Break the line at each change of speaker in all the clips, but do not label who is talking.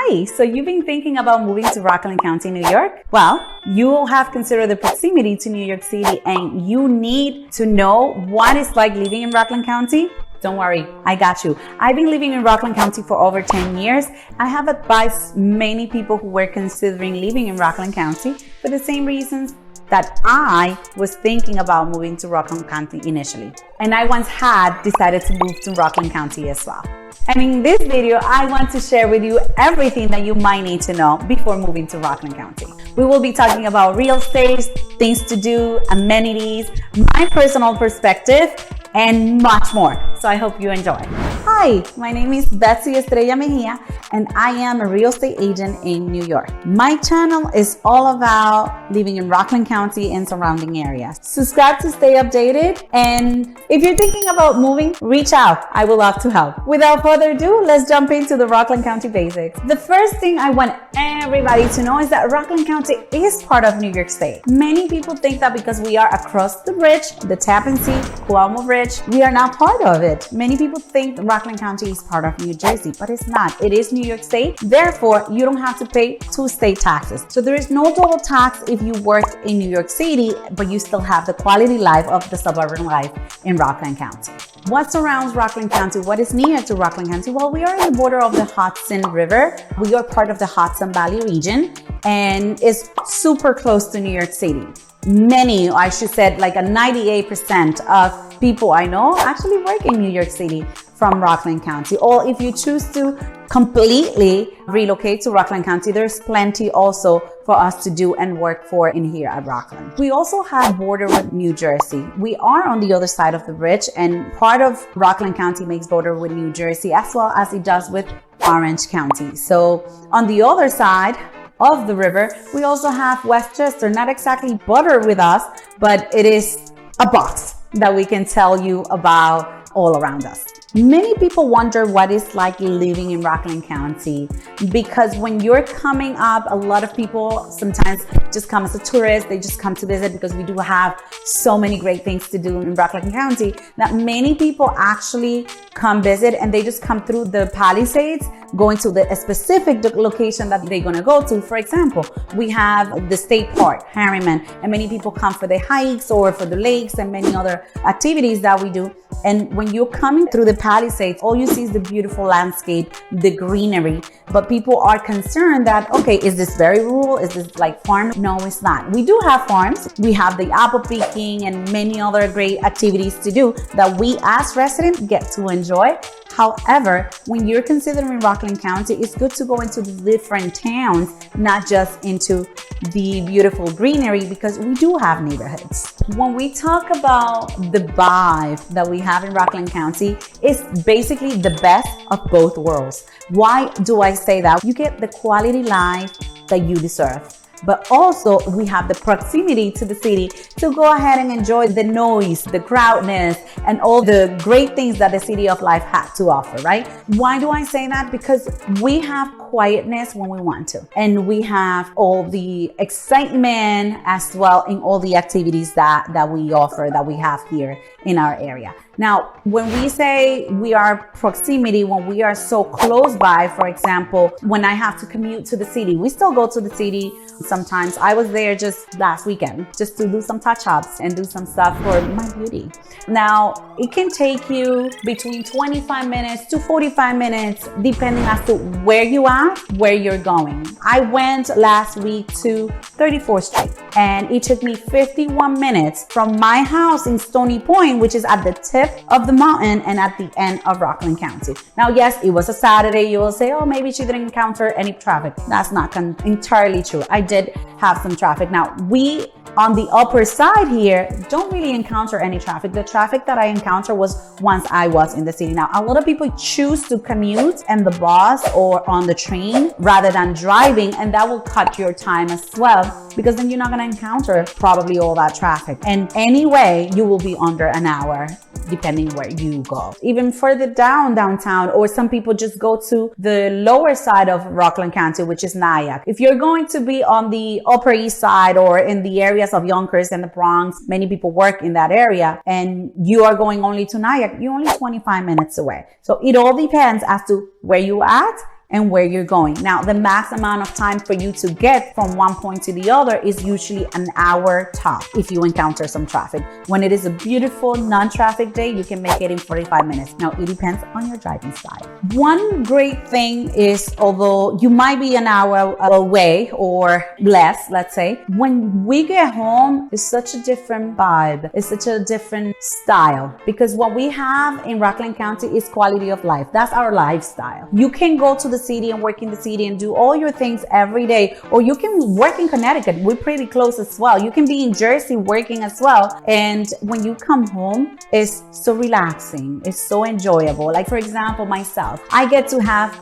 Hi, so you've been thinking about moving to Rockland County, New York? Well, you will have considered the proximity to New York City and you need to know what it's like living in Rockland County. Don't worry, I got you. I've been living in Rockland County for over 10 years. I have advised many people who were considering living in Rockland County for the same reasons that I was thinking about moving to Rockland County initially. And I once had decided to move to Rockland County as well. And in this video, I want to share with you everything that you might need to know before moving to Rockland County. We will be talking about real estate, things to do, amenities, my personal perspective, and much more. So I hope you enjoy. Hi, my name is Betsy Estrella Mejia, and I am a real estate agent in New York. My channel is all about living in Rockland County and surrounding areas. Subscribe to stay updated, and if you're thinking about moving, reach out. I would love to help. Without further ado, let's jump into the Rockland County basics. The first thing I want everybody to know is that Rockland County is part of New York State. Many people think that because we are across the bridge, the Tappan Zee, Cuomo Bridge, we are not part of it. Many people think Rockland County is part of New Jersey, but it's not. It is New York State. Therefore, you don't have to pay two state taxes. So there is no double tax if you work in New York City, but you still have the quality life of the suburban life in Rockland County. What surrounds Rockland County? What is near to Rockland County? Well, we are in the border of the Hudson River. We are part of the Hudson Valley region and it's super close to New York City. Many, I should say, like a 98% of people I know actually work in New York City from Rockland County. Or if you choose to completely relocate to Rockland County, there's plenty also for us to do and work for in here at Rockland. We also have border with New Jersey. We are on the other side of the bridge, and part of Rockland County makes border with New Jersey as well as it does with Orange County. So on the other side of the river, we also have Westchester, not exactly border with us, but it is a box that we can tell you about all around us. Many people wonder what it's like living in Rockland County because when you're coming up, a lot of people sometimes just come as a tourist. They just come to visit because we do have so many great things to do in Rockland County that many people actually come visit and they just come through the Palisades, going to the specific location that they're going to go to. For example, we have the state park, Harriman, and many people come for the hikes or for the lakes and many other activities that we do. And when you're coming through the Palisades, all you see is the beautiful landscape, the greenery. But people are concerned that, okay, is this very rural? Is this like farm? No, it's not. We do have farms. We have the apple picking and many other great activities to do that we as residents get to enjoy. However, when you're considering Rockland County, it's good to go into the different towns, not just into the beautiful greenery, because we do have neighborhoods. When we talk about the vibe that we have in Rockland County, it's basically the best of both worlds. Why do I say that? You get the quality life that you deserve. But also we have the proximity to the city to go ahead and enjoy the noise, the crowdness, and all the great things that the city of life has to offer, right? Why do I say that? Because we have quietness when we want to, and we have all the excitement as well in all the activities that we offer, that we have here in our area. Now, when we say we are proximity, when we are so close by, for example, when I have to commute to the city, we still go to the city. Sometimes I was there just last weekend just to do some touch-ups and do some stuff for my beauty. Now, it can take you between 25 minutes to 45 minutes, depending as to where you are, where you're going. I went last week to 34th Street and it took me 51 minutes from my house in Stony Point, which is at the tip of the mountain and at the end of Rockland County. Now, yes, it was a Saturday. You will say, oh, maybe she didn't encounter any traffic. That's not entirely true. I did have some traffic. Now, we on the upper side here don't really encounter any traffic. The traffic that I encountered was once I was in the city. Now, a lot of people choose to commute in the bus or on the train rather than driving, and that will cut your time as well, because then you're not going to encounter probably all that traffic. And anyway, you will be under an hour depending where you go. Even further downtown, or some people just go to the lower side of Rockland County, which is Nyack. If you're going to be on the Upper East Side or in the areas of Yonkers and the Bronx, many people work in that area, and you are going only to Nyack, you're only 25 minutes away. So it all depends as to where you at and where you're going. Now, the max amount of time for you to get from one point to the other is usually an hour top if you encounter some traffic. When it is a beautiful non-traffic day, you can make it in 45 minutes. Now, it depends on your driving style. One great thing is, although you might be an hour away or less, let's say, when we get home, it's such a different vibe. It's such a different style, because what we have in Rockland County is quality of life. That's our lifestyle. You can go to the city and work in the city and do all your things every day, or you can work in Connecticut. We're pretty close as well. You can be in Jersey working as well. And when you come home, it's so relaxing. It's so enjoyable. Like, for example, myself, I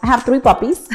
have 3 puppies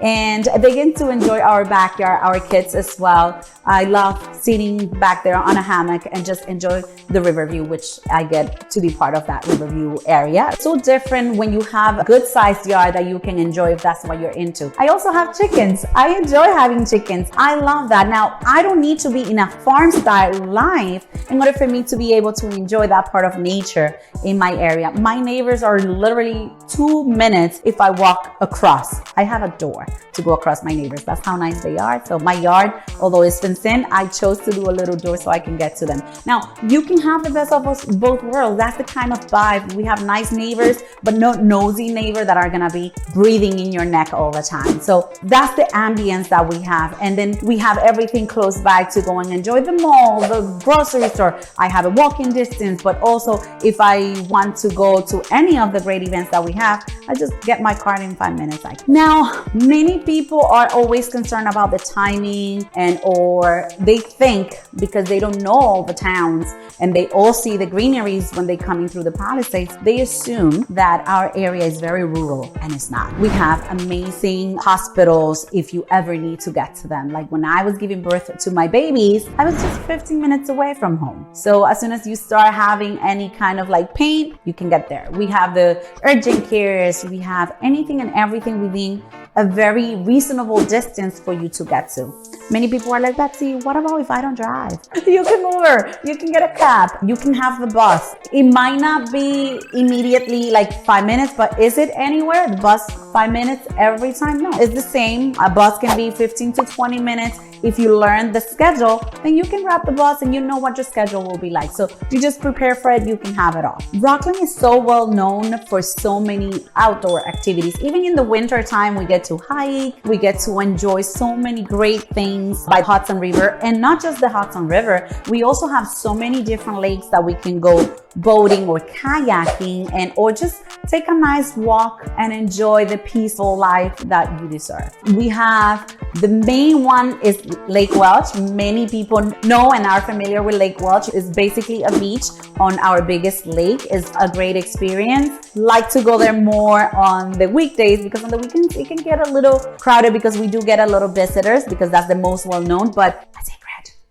and they get to enjoy our backyard, our kids as well. I love sitting back there on a hammock and just enjoy the river view, which I get to be part of that river view area. It's so different when you have a good sized yard that you can enjoy if that's what you're into. I also have chickens. I enjoy having chickens. I love that. Now, I don't need to be in a farm style life in order for me to be able to enjoy that part of nature in my area. My neighbors are literally 2 minutes if I walk across. I have a door to go across my neighbors. That's how nice they are. So my yard, although it's fenced in, I chose to do a little door so I can get to them. Now, you can have the best of both worlds. That's the kind of vibe. We have nice neighbors, but no nosy neighbor that are gonna be breathing in your neck all the time. So that's the ambience that we have. And then we have everything close by to go and enjoy the mall, the grocery store. I have a walking distance, but also if I want to go to any of the great events that we have, I just get my card in 5 minutes. Now, many people are always concerned about the timing, or they think because they don't know all the towns and they all see the greeneries when they coming through the Palisades, they assume that our area is very rural, and it's not. We have amazing hospitals if you ever need to get to them. Like when I was giving birth to my babies, I was just 15 minutes away from home. So as soon as you start having any kind of like pain, you can get there. We have the urgent cares. We have anything and everything within a very reasonable distance for you to get to. Many people are like, Betsy, what about if I don't drive? You can Uber, you can get a cab, you can have the bus. It might not be immediately like 5 minutes, but is it anywhere? The bus 5 minutes every time? No, it's the same. A bus can be 15 to 20 minutes. If you learn the schedule, then you can grab the bus and you know what your schedule will be like. So you just prepare for it, you can have it all. Rockland is so well known for so many outdoor activities. Even in the winter time, we get to hike, we get to enjoy so many great things by Hudson River. And not just the Hudson River, we also have so many different lakes that we can go boating or kayaking or just take a nice walk and enjoy the peaceful life that you deserve. We have the main one is Lake Welch. Many people know and are familiar with Lake Welch. It's basically a beach on our biggest lake. It's a great experience. Like to go there more on the weekdays, because on the weekends it can get a little crowded because we do get a lot of visitors, because that's the most well known. But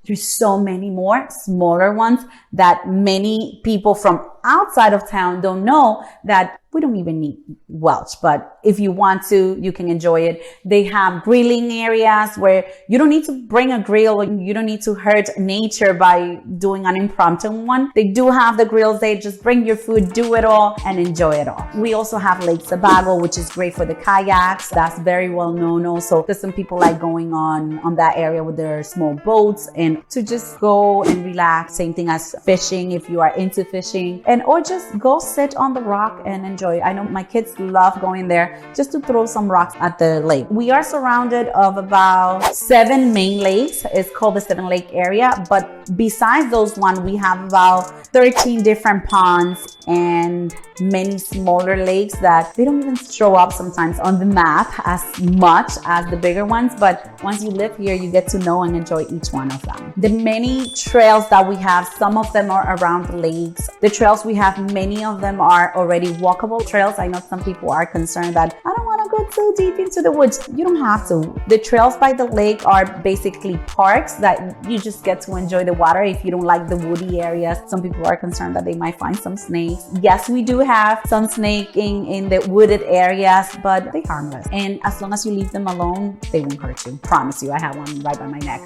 there's so many more smaller ones that many people from outside of town don't know that we don't even need Welch, but if you want to, you can enjoy it. They have grilling areas where you don't need to bring a grill. You don't need to hurt nature by doing an impromptu one. They do have the grills. They just bring your food, do it all, and enjoy it all. We also have Lake Sebago, which is great for the kayaks. That's very well known also, because some people like going on that area with their small boats and to just go and relax. Same thing as fishing if you are into fishing, or just go sit on the rock and enjoy. I know my kids love going there just to throw some rocks at the lake. We are surrounded of about 7 main lakes. It's called the 7 Lake area, but besides those one, we have about 13 different ponds and many smaller lakes that they don't even show up sometimes on the map as much as the bigger ones, but once you live here, you get to know and enjoy each one of them. The many trails that we have, some of them are around the lakes. The trails we have, many of them are already walkable trails. I know some people are concerned that I don't want to go too deep into the woods. You don't have to. The trails by the lake are basically parks that you just get to enjoy the water. If you don't like the woody areas, some people are concerned that they might find some snakes. Yes, we do have some snaking in the wooded areas, but they're harmless. And as long as you leave them alone, they won't hurt you. Promise you, I had one right by my neck,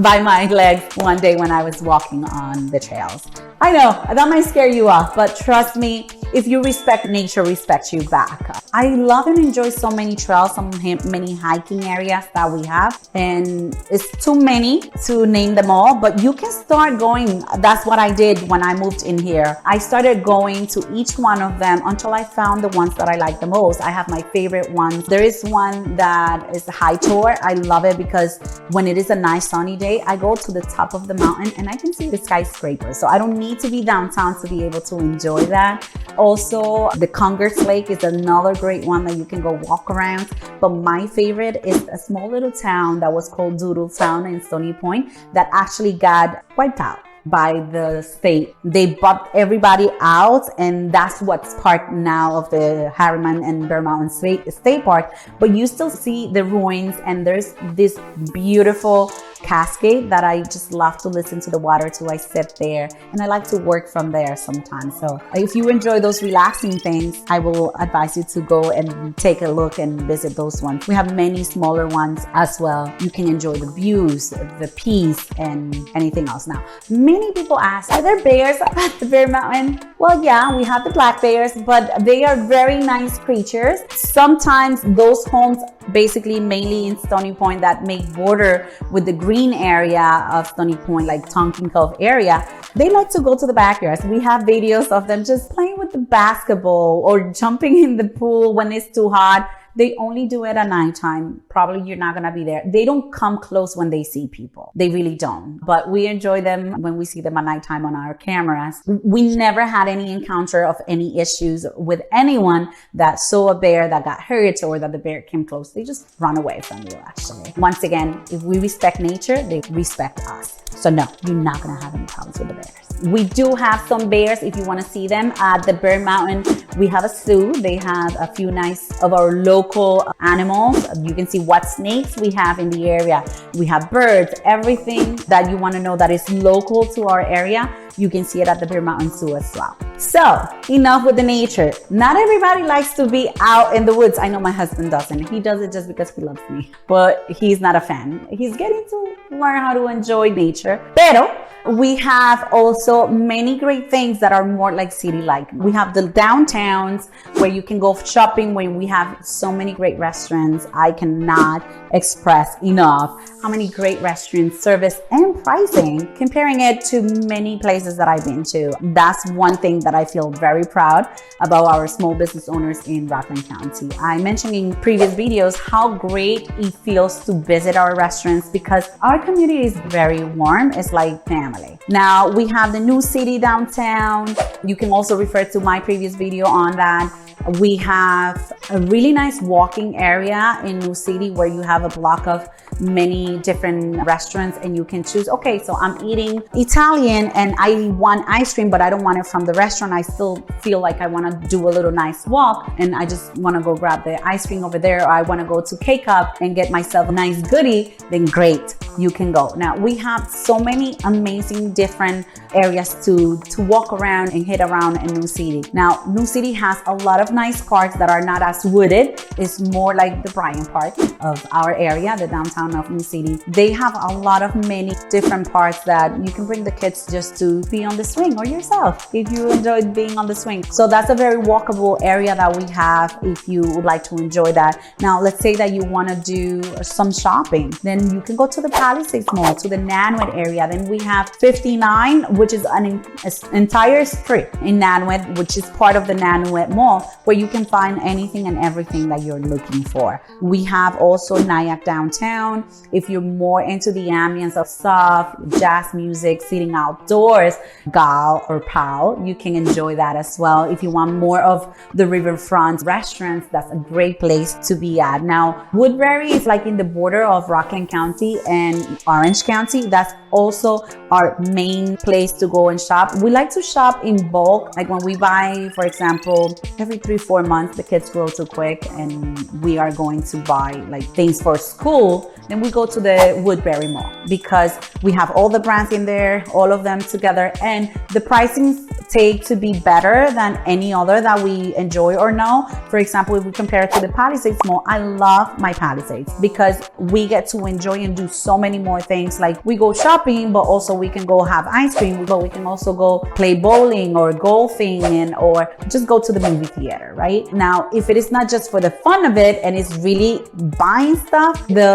by my leg one day when I was walking on the trails. I know that might scare you off, but trust me, if you respect nature, respects you back. I love and enjoy so many trails, many hiking areas that we have, and it's too many to name them all, but you can start going. That's what I did when I moved in here. I started going to each one of them until I found the ones that I like the most. I have my favorite ones. There is one that is a high tour. I love it because when it is a nice sunny day, I go to the top of the mountain and I can see the skyscrapers. So I don't need to be downtown to be able to enjoy that. Also, the Congress Lake is another great one that you can go walk around. But my favorite is a small little town that was called Doodletown in Stony Point that actually got wiped out by the state. They bought everybody out, and that's what's part now of the Harriman and Bear Mountain State Park. But you still see the ruins, and there's this beautiful cascade that I just love to listen to the water to. I sit there and I like to work from there sometimes. So if you enjoy those relaxing things, I will advise you to go and take a look and visit those ones. We have many smaller ones as well. You can enjoy the views, the peace, and anything else. Now, many people ask, are there bears at the Bear Mountain? Well, yeah, we have the black bears, but they are very nice creatures. Sometimes those homes, basically mainly in Stony Point, that make border with the green area of Stony Point, like Tonkin Cove area, they like to go to the backyards. We have videos of them just playing with the basketball or jumping in the pool when it's too hot. They only do it at nighttime. Probably you're not gonna be there. They don't come close when they see people. They really don't. But we enjoy them when we see them at nighttime on our cameras. We never had any encounter of any issues with anyone that saw a bear that got hurt or that the bear came close. They just run away from you, actually. Once again, if we respect nature, they respect us. So no, you're not gonna have any problems with the bears. We do have some bears if you wanna see them at the Bear Mountain. We have a zoo. They have a few nice of our local animals. You can see what snakes we have in the area. We have birds, everything that you wanna know that is local to our area. You can see it at the Bear Mountain Zoo as well. So enough with the nature. Not everybody likes to be out in the woods. I know my husband doesn't. He does it just because he loves me, but he's not a fan. He's getting to learn how to enjoy nature. Pero we have also many great things that are more like city-like. We have the downtowns where you can go shopping, where we have so many great restaurants. I cannot express enough how many great restaurants, service, and pricing, comparing it to many places that I've been to. That's one thing that I feel very proud about our small business owners in Rockland County. I mentioned in previous videos how great it feels to visit our restaurants because our community is very warm. It's like family. Now we have the new city downtown. You can also refer to my previous video on that. We have a really nice walking area in New City where you have a block of many different restaurants and you can choose, okay, so I'm eating Italian and I want ice cream, but I don't want it from the restaurant. I still feel like I want to do a little nice walk and I just want to go grab the ice cream over there, or I want to go to K-Cup and get myself a nice goodie, then great, you can go. Now we have so many amazing different areas to walk around and hit around in New City. Now, New City has a lot of nice parks that are not as wooded. It's more like the Bryan Park of our area, the downtown of New City. They have a lot of many different parks that you can bring the kids just to be on the swing, or yourself if you enjoy being on the swing. So that's a very walkable area that we have if you would like to enjoy that. Now, let's say that you want to do some shopping, then you can go to the Palisades Mall, to the Nanuet area. Then we have 59, which is an entire street in Nanuet, which is part of the Nanuet Mall, where you can find anything and everything that you're looking for. We have also Nyack downtown. If you're more into the ambience of soft jazz music, sitting outdoors, Gal or Pal, you can enjoy that as well. If you want more of the riverfront restaurants, that's a great place to be at. Now, Woodbury is like in the border of Rockland County and Orange County. That's also our main place to go and shop. We like to shop in bulk. Like when we buy, for example, every 3-4 months, the kids grow too quick and we are going to buy like things for school, then we go to the Woodbury Mall because we have all the brands in there, all of them together, and the pricing take to be better than any other that we enjoy or know. For example, if we compare it to the Palisades Mall, I love my Palisades because we get to enjoy and do so so many more things. Like we go shopping, but also we can go have ice cream, but we can also go play bowling or golfing or just go to the movie theater, right? Now, if it is not just for the fun of it and it's really buying stuff, the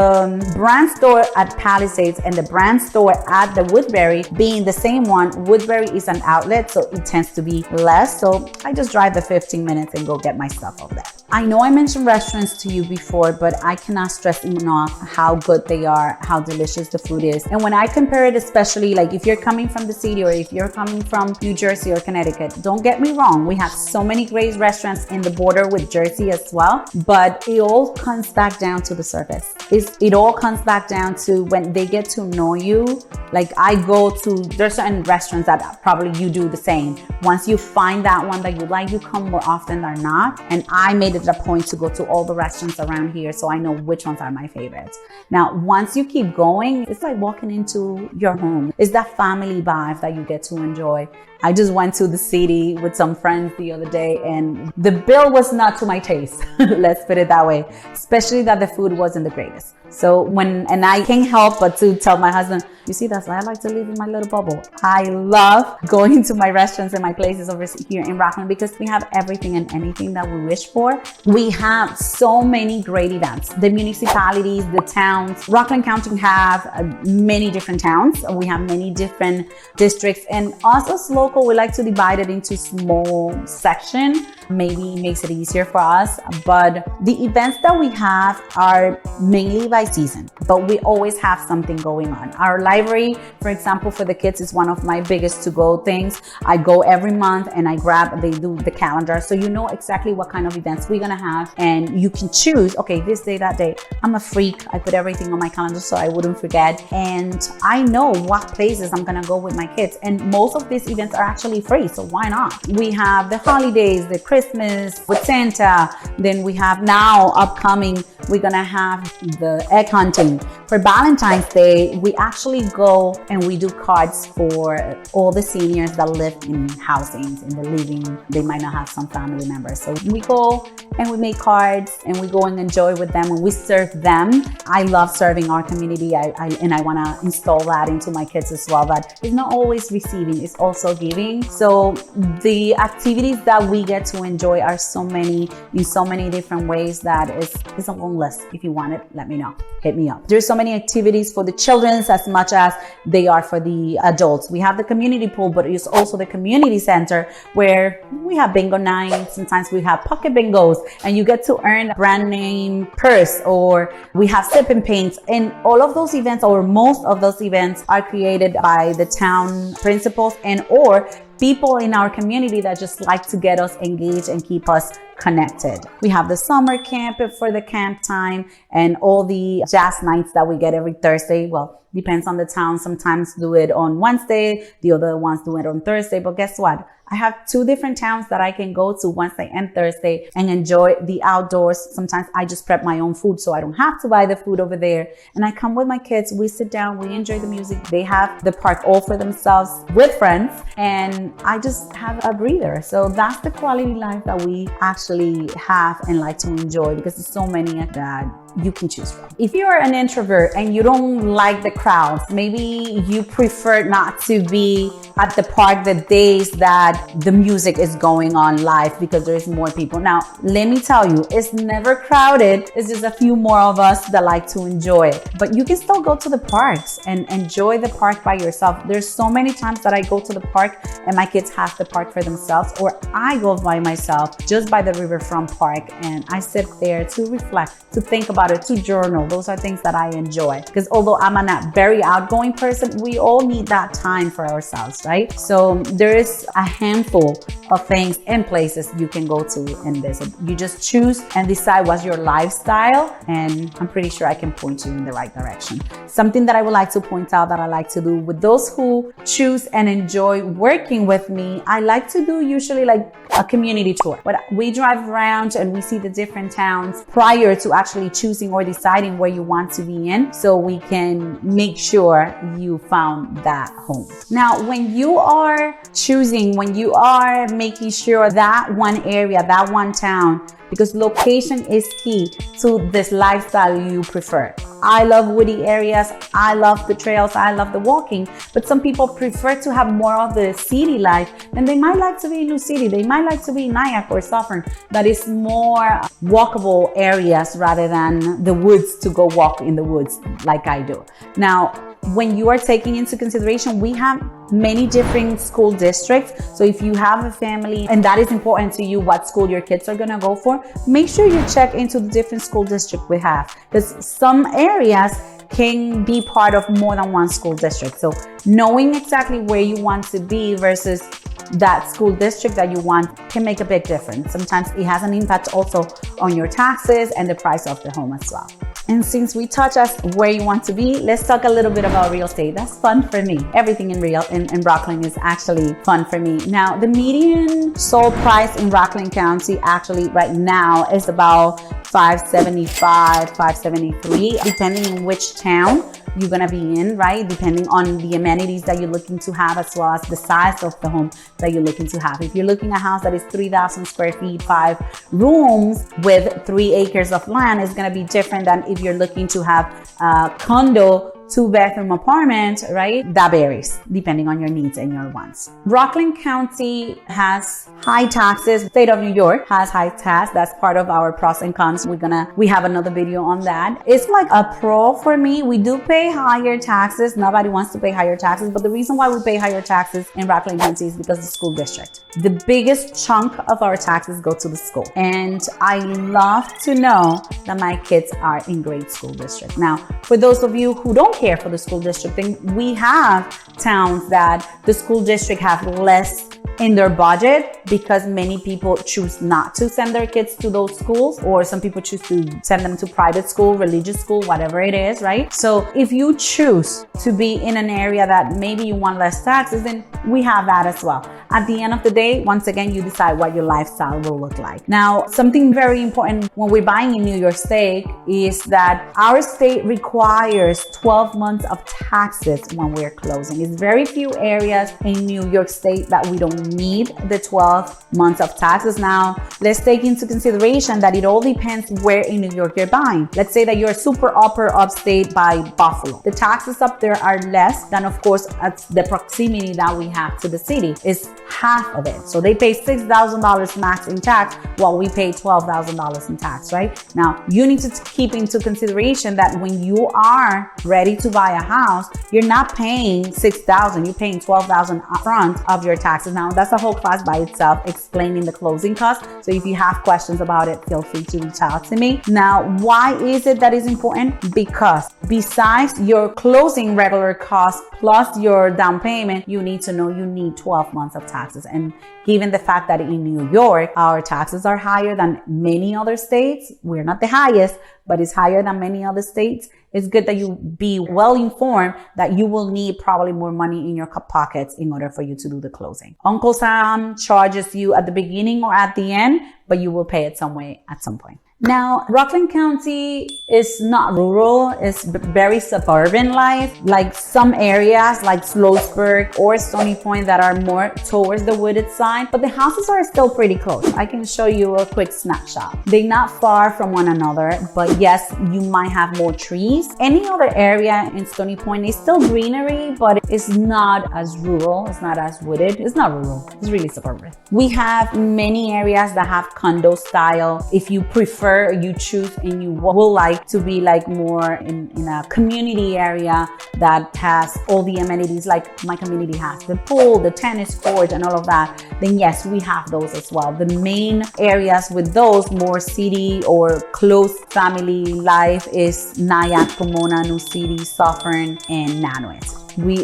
brand store at Palisades and the brand store at the Woodbury being the same one, Woodbury is an outlet, so it tends to be less. So I just drive the 15 minutes and go get my stuff over there. I know I mentioned restaurants to you before, but I cannot stress enough how good they are, how delicious the food is. And when I compare it, especially like if you're coming from the city or if you're coming from New Jersey or Connecticut, don't get me wrong, we have so many great restaurants in the border with Jersey as well, but it all comes back down to the service. It all comes back down to when they get to know you. Like there's certain restaurants that probably you do the same. Once you find that one that you like, you come more often than not. And I made it a point to go to all the restaurants around here so I know which ones are my favorites. Now, once you keep going, it's like walking into your home. It's that family vibe that you get to enjoy. I just went to the city with some friends the other day and the bill was not to my taste. Let's put it that way, especially that the food wasn't the greatest. So and I can't help but to tell my husband, you see, that's why I like to live in my little bubble. I love going to my restaurants and my places over here in Rockland because we have everything and anything that we wish for. We have so many great events. The municipalities, the towns, Rockland County have many different towns. We have many different districts, and us as local, we like to divide it into small sections. Maybe makes it easier for us, but the events that we have are mainly by season, but we always have something going on. Our library, for example, for the kids is one of my biggest to-go things. I go every month and they do the calendar, so you know exactly what kind of events we're gonna have, and you can choose, okay, this day, that day. I'm a freak. I put everything on my calendar so I wouldn't forget, and I know what places I'm gonna go with my kids, and most of these events are actually free, so why not? We have the holidays, the Christmas with Santa. Then we have now upcoming, we're gonna have the egg hunting. For Valentine's Day, we actually go and we do cards for all the seniors that live in housings, in the living. They might not have some family members. So we go and we make cards and we go and enjoy with them and we serve them. I love serving our community and I wanna install that into my kids as well, that it's not always receiving, it's also giving. So the activities that we get to enjoy are so many, in so many different ways that it's a long list. If you want it, let me know. Hit me up. There's so many activities for the children as much as they are for the adults. We have the community pool, but it's also the community center where we have bingo nights. Sometimes we have pocket bingos and you get to earn a brand name purse, or we have sip and paints. And all of those events, or most of those events, are created by the town principals and or people in our community that just like to get us engaged and keep us connected. We have the summer camp for the camp time and all the jazz nights that we get every Thursday. Well, depends on the town. Sometimes do it on Wednesday, the other ones do it on Thursday. But guess what? I have 2 different towns that I can go to Wednesday and Thursday and enjoy the outdoors. Sometimes I just prep my own food so I don't have to buy the food over there. And I come with my kids, we sit down, we enjoy the music. They have the park all for themselves with friends, and I just have a breather. So that's the quality life that we actually have and like to enjoy, because there's so many that you can choose from. If you're an introvert and you don't like the crowds, maybe you prefer not to be at the park the days that the music is going on live because there's more people. Now, let me tell you, it's never crowded. It's just a few more of us that like to enjoy it. But you can still go to the parks and enjoy the park by yourself. There's so many times that I go to the park and my kids have the park for themselves, or I go by myself just by the riverfront park and I sit there to reflect, to think about it, to journal. Those are things that I enjoy, because although I'm a not very outgoing person, we all need that time for ourselves, right? So there is a handful of things and places you can go to and visit. You just choose and decide what's your lifestyle, and I'm pretty sure I can point you in the right direction. Something that I would like to point out that I like to do with those who choose and enjoy working with me, I like to do usually like a community tour. But we drive around and we see the different towns prior to actually choosing or deciding where you want to be in, so we can make sure you found that home. Now, when you are choosing, when you are making sure that one area, that one town, because location is key to this lifestyle you prefer. I love woody areas. I love the trails. I love the walking. But some people prefer to have more of the city life, and they might like to be in New City. They might like to be in Nyack or Suffern. That is more walkable areas rather than the woods to go walk in the woods like I do. Now, when you are taking into consideration, we have many different school districts. So if you have a family and that is important to you, what school your kids are going to go for, make sure you check into the different school district we have, because some areas can be part of more than one school district. So knowing exactly where you want to be versus that school district that you want can make a big difference. Sometimes it has an impact also on your taxes and the price of the home as well. And since we touched us where you want to be, let's talk a little bit about real estate. That's fun for me. Everything in Rockland is actually fun for me. Now, the median sold price in Rockland County actually right now is about $575, $573, depending on which town you're gonna be in, right? Depending on the amenities that you're looking to have, as well as the size of the home that you're looking to have. If you're looking at a house that is 3,000 square feet, 5 rooms with 3 acres of land, it's gonna be different than if you're looking to have a condo, 2-bedroom apartment, right? That varies depending on your needs and your wants. Rockland County has high taxes. State of New York has high tax. That's part of our pros and cons. We have another video on that. It's like a pro for me. We do pay higher taxes. Nobody wants to pay higher taxes, but the reason why we pay higher taxes in Rockland County is because of the school district. The biggest chunk of our taxes go to the school. And I love to know that my kids are in great school district. Now, for those of you who don't care for the school district, then we have towns that the school district have less in their budget because many people choose not to send their kids to those schools, or some people choose to send them to private school, religious school, whatever it is, right? So if you choose to be in an area that maybe you want less taxes, then we have that as well. At the end of the day, once again, you decide what your lifestyle will look like. Now, something very important when we're buying in New York State is that our state requires 12 months of taxes when we're closing. It's very few areas in New York State that we don't need the 12 months of taxes. Now, let's take into consideration that it all depends where in New York you're buying. Let's say that you're super upstate by Buffalo. The taxes up there are less than, of course, at the proximity that we have to the city is half of it. So they pay $6,000 max in tax while we pay $12,000 in tax, right? Now, you need to keep into consideration that when you are ready to buy a house, you're not paying $6,000, you're paying $12,000 upfront of your taxes. Now, that's a whole class by itself explaining the closing costs. So if you have questions about it, feel free to reach out to me. Now, why is it that is important? Because besides your closing regular costs plus your down payment, you need to know you need 12 months of taxes. And given the fact that in New York, our taxes are higher than many other states, we're not the highest, but it's higher than many other states. It's good that you be well informed that you will need probably more money in your pockets in order for you to do the closing. Uncle Sam charges you at the beginning or at the end, but you will pay it some way at some point. Now, Rockland County is not rural, it's very suburban life, like some areas like Sloatsburg or Stony Point that are more towards the wooded side, but the houses are still pretty close. I can show you a quick snapshot. They're not far from one another, but yes, you might have more trees. Any other area in Stony Point is still greenery, but it's not as rural, it's not as wooded, it's not rural, it's really suburban. We have many areas that have condo style. If you prefer, you choose and you will like to be like more in a community area that has all the amenities like my community has, the pool, the tennis court and all of that, then yes, we have those as well. The main areas with those more city or close family life is Nyack, Pomona, New City, Suffern, and Nanuet.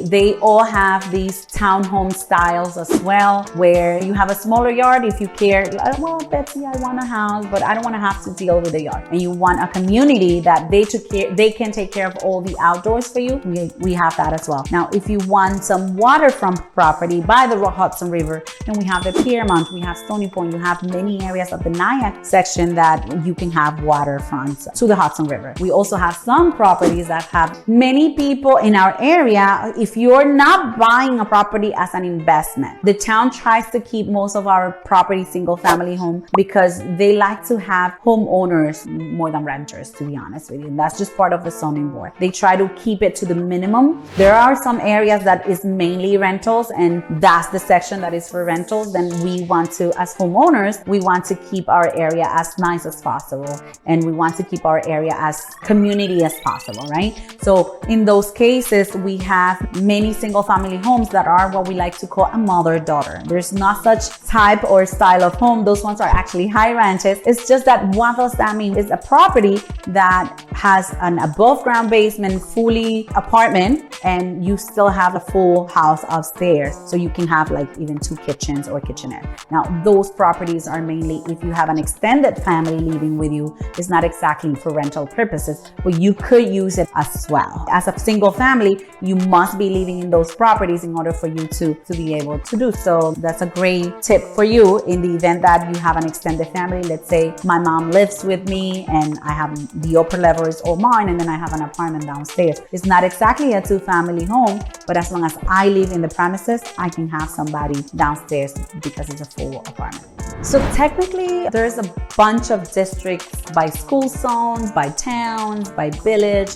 They all have these townhome styles as well, where you have a smaller yard if you care. Well, Betsy, I want a house, but I don't want to have to deal with the yard. And you want a community that they can take care of all the outdoors for you. We have that as well. Now, if you want some waterfront property by the Hudson River, then we have the Piermont, we have Stony Point, you have many areas of the Nyack section that you can have waterfronts to the Hudson River. We also have some properties that have many people in our area Now, if you're not buying a property as an investment, the town tries to keep most of our property single family home because they like to have homeowners more than renters, to be honest with you. And that's just part of the zoning board. They try to keep it to the minimum. There are some areas that is mainly rentals, and that's the section that is for rentals. Then we want to, as homeowners, we want to keep our area as nice as possible, and we want to keep our area as community as possible, right? So in those cases, we have many single family homes that are what we like to call a mother-daughter. There's not such type or style of home. Those ones are actually high ranches. It's just that what does that mean? It's a property that has an above ground basement, fully apartment, and you still have a full house upstairs. So you can have like even 2 kitchens or kitchenette. Now, those properties are mainly if you have an extended family living with you. It's not exactly for rental purposes, but you could use it as well. As a single family, you must be living in those properties in order for you to be able to do so. That's a great tip for you in the event that you have an extended family. Let's say my mom lives with me and I have the upper level is all mine, and then I have an apartment downstairs. It's not exactly a 2-family home, but as long as I live in the premises, I can have somebody downstairs because it's a full apartment. So technically, there's a bunch of districts by school zones, by towns, by village,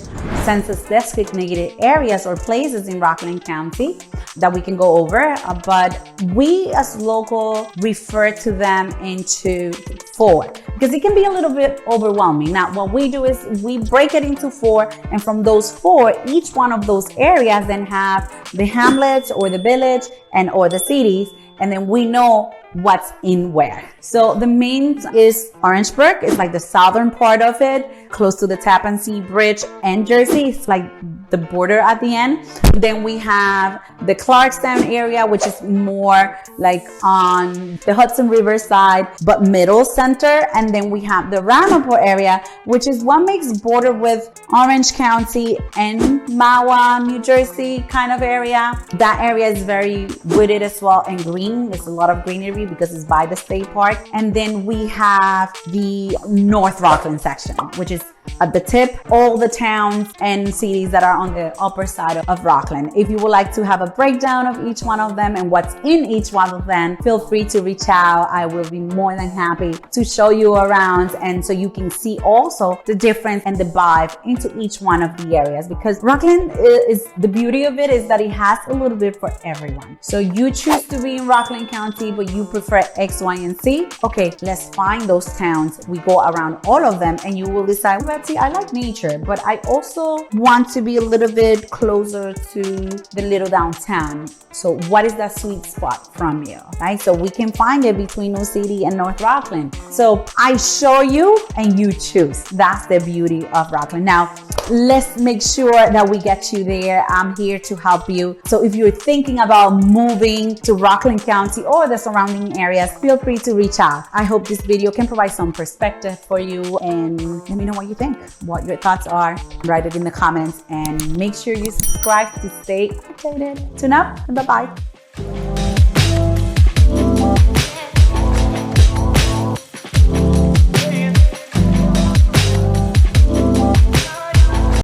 census designated areas or places in Rockland County that we can go over, but we as local refer to them into 4 because it can be a little bit overwhelming. Now, what we do is we break it into 4, and from those 4, each one of those areas then have the hamlets or the village and or the cities, and then we know what's in where. So the main is Orangeburg. It's like the southern part of it, close to the Tappan Zee Bridge and Jersey. It's like the border at the end. Then we have the Clarkstown area, which is more like on the Hudson River side, but middle center. And then we have the Ramapo area, which is what makes border with Orange County and Mahwah, New Jersey kind of area. That area is very wooded as well and green. There's a lot of greenery because it's by the state park. And then we have the North Rockland section, which is at the tip, all the towns and cities that are on the upper side of Rockland. If you would like to have a breakdown of each one of them and what's in each one of them, feel free to reach out. I will be more than happy to show you around, and so you can see also the difference and the vibe into each one of the areas, because Rockland is the beauty of it is that it has a little bit for everyone. So you choose to be in Rockland County, but you prefer X, Y, and Z. Okay, let's find those towns. We go around all of them and you will decide, Betsy, I like nature, but I also want to be a little bit closer to the little downtown. So what is that sweet spot from you, right? So we can find it between New City and North Rockland. So I show you and you choose. That's the beauty of Rockland. Now, let's make sure that we get you there. I'm here to help you. So if you're thinking about moving to Rockland County or the surrounding areas, feel free to reach out. I hope this video can provide some perspective for you, and let me know what you think, what your thoughts are. Write it in the comments, and make sure you subscribe to stay updated. Tune up and bye-bye.